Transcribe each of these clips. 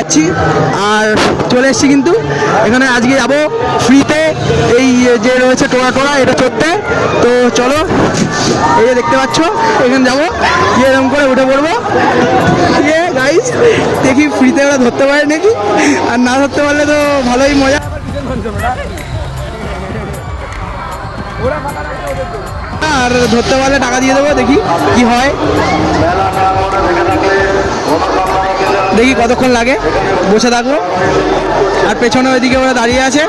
যাচ্ছি আর চলে এসেছি কিন্তু এখানে আজকে যাবো ফ্রিতে এই যে রয়েছে টোরা এটা চড়তে। তো চলো, এই যে দেখতে পাচ্ছ এখানে যাবো, এরকম করে উঠে পড়বো। গাইস দেখি ফ্রিতে ওরা ধরতে পারে নাকি, আর না ধরতে পারলে তো ভালোই মজা। আর ধরতে পারলে টাকা দিয়ে দেবো, দেখি কি হয়, দেখি কতক্ষণ লাগে। বসে থাকবো আর পেছনে ওইদিকে ওরা দাঁড়িয়ে আছে,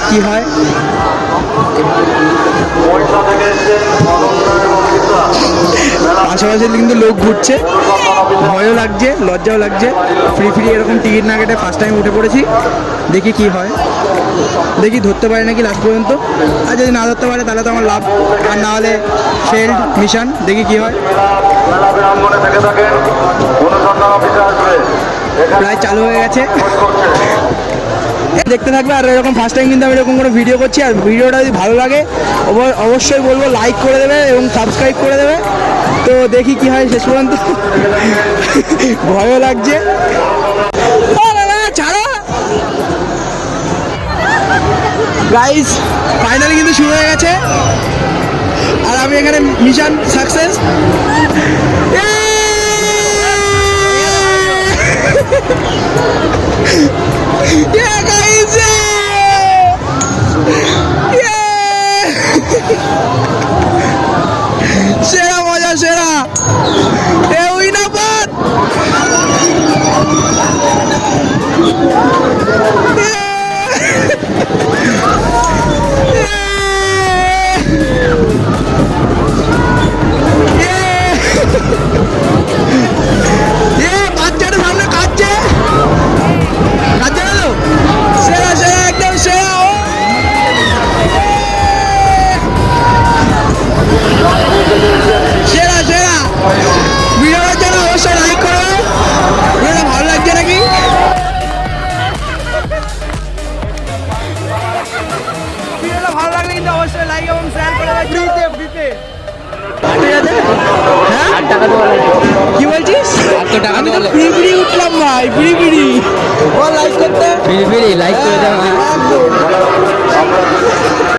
কি হয়। আশেপাশে কিন্তু লোক ঘুরছে, ভয়ও লাগছে লজ্জাও লাগছে। ফ্রি এরকম টিকিট না কেটে ফার্স্ট টাইম উঠে পড়েছি, দেখি কি হয়, দেখি ধরতে পারে নাকি লাস্ট পর্যন্ত। আর যদি না ধরতে পারে তাহলে তো আমার লাভ, আর না হলে ফেল্ড মিশন। দেখি কি হয়। প্রায় চালু হয়ে গেছে, দেখতে থাকবে। আর এরকম ফার্স্ট টাইম কিন্তু আমি এরকম কোনো ভিডিও করছি, আর ভিডিওটা যদি ভালো লাগে অবশ্যই বলবো লাইক করে দেবে এবং সাবস্ক্রাইব করে দেবে। তো দেখি কি হয় শেষ পর্যন্ত। ভয়ও লাগছে, ছাড়ো। গাইস ফাইনালি কিন্তু শুরু হয়ে গেছে, আর আমি এখানে mission success. Yeah, guys! Yeah! সেরা মজা, সেরা উইনাপাত। বাচ্চাটা সামনে কাটছে, কাটছে না তো? সেরা সেরা, একদম সেরা। সেরা সেরা। ভিডিওটার জন্য অবশ্যই লাইক করবে, ভিডিওটা ভালো লাগছে নাকি। ভিডিওটা ভালো লাগলে কিন্তু অবশ্যই লাইক এবং শেয়ার করে দেবে। ফ্রিতে ফ্রিতে, ঠিক আছে? হ্যাঁ, কি বলছিস? আমি তো ফ্রি উঠলাম ভাই, ফ্রি বল লাইক করতে, ফ্রি লাইক করে দাও।